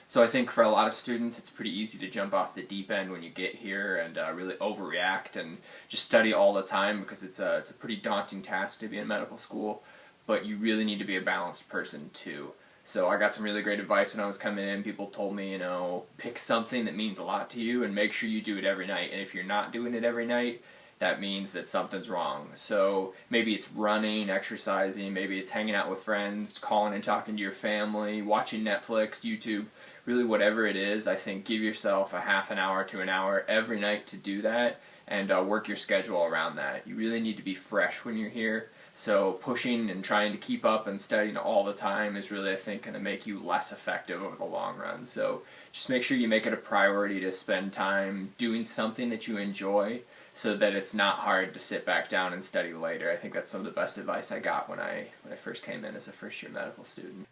So I think for a lot of students, it's pretty easy to jump off the deep end when you get here and really overreact and just study all the time because it's a pretty daunting task to be in medical school. But you really need to be a balanced person too. So I got some really great advice when I was coming in. People told me, pick something that means a lot to you and make sure you do it every night. And if you're not doing it every night, that means that something's wrong. So maybe it's running, exercising, maybe it's hanging out with friends, calling and talking to your family, watching Netflix, YouTube, really whatever it is. I think give yourself a half an hour to an hour every night to do that and work your schedule around that. You really need to be fresh when you're here. So pushing and trying to keep up and studying all the time is really, I think, going to make you less effective over the long run. So just make sure you make it a priority to spend time doing something that you enjoy so that it's not hard to sit back down and study later. I think that's some of the best advice I got when I first came in as a first-year medical student.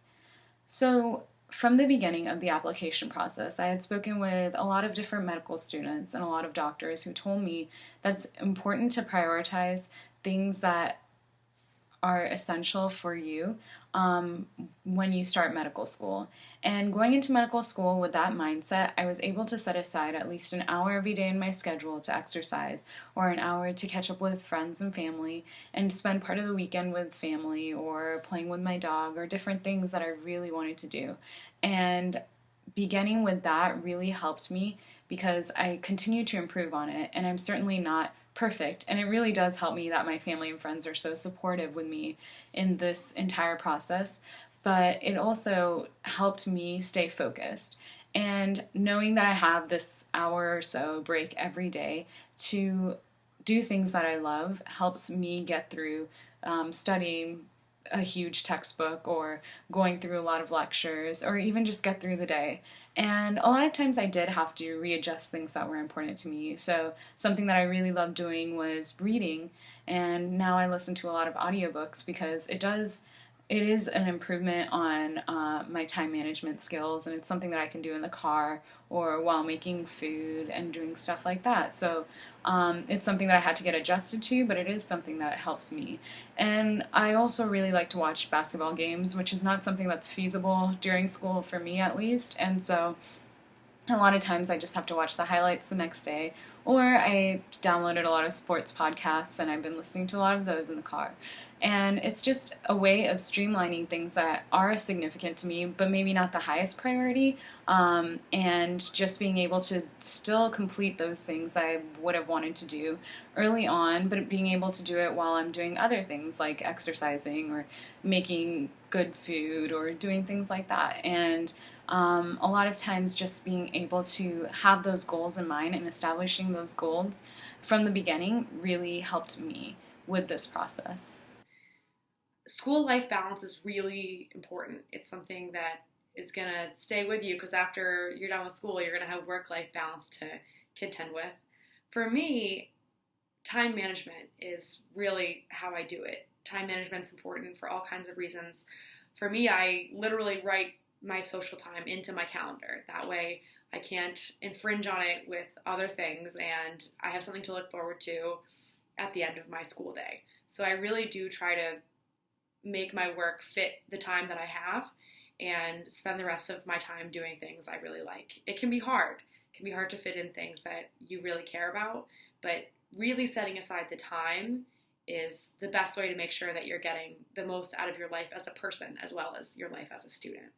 So, from the beginning of the application process, I had spoken with a lot of different medical students and a lot of doctors who told me that it's important to prioritize things that are essential for you when you start medical school. And going into medical school with that mindset, I was able to set aside at least an hour every day in my schedule to exercise, or an hour to catch up with friends and family, and spend part of the weekend with family, or playing with my dog, or different things that I really wanted to do. And beginning with that really helped me because I continue to improve on it, and I'm certainly not perfect. And it really does help me that my family and friends are so supportive with me in this entire process. But it also helped me stay focused. And knowing that I have this hour or so break every day to do things that I love helps me get through studying a huge textbook or going through a lot of lectures or even just get through the day. And a lot of times I did have to readjust things that were important to me. So something that I really loved doing was reading, and now I listen to a lot of audiobooks because it is an improvement on my time management skills, and it's something that I can do in the car or while making food and doing stuff like that. So it's something that I had to get adjusted to, but it is something that helps me. And I also really like to watch basketball games, which is not something that's feasible during school for me at least. And so a lot of times I just have to watch the highlights the next day, or I downloaded a lot of sports podcasts and I've been listening to a lot of those in the car. And it's just a way of streamlining things that are significant to me, but maybe not the highest priority, and just being able to still complete those things that I would have wanted to do early on, but being able to do it while I'm doing other things like exercising or making good food or doing things like that. And a lot of times just being able to have those goals in mind and establishing those goals from the beginning really helped me with this process. School life balance is really important. It's something that is going to stay with you because after you're done with school, you're going to have work-life balance to contend with. For me, time management is really how I do it. Time management's important for all kinds of reasons. For me, I literally write my social time into my calendar. That way I can't infringe on it with other things, and I have something to look forward to at the end of my school day. So I really do try to make my work fit the time that I have and spend the rest of my time doing things I really like. It can be hard. It can be hard to fit in things that you really care about, but really setting aside the time is the best way to make sure that you're getting the most out of your life as a person as well as your life as a student.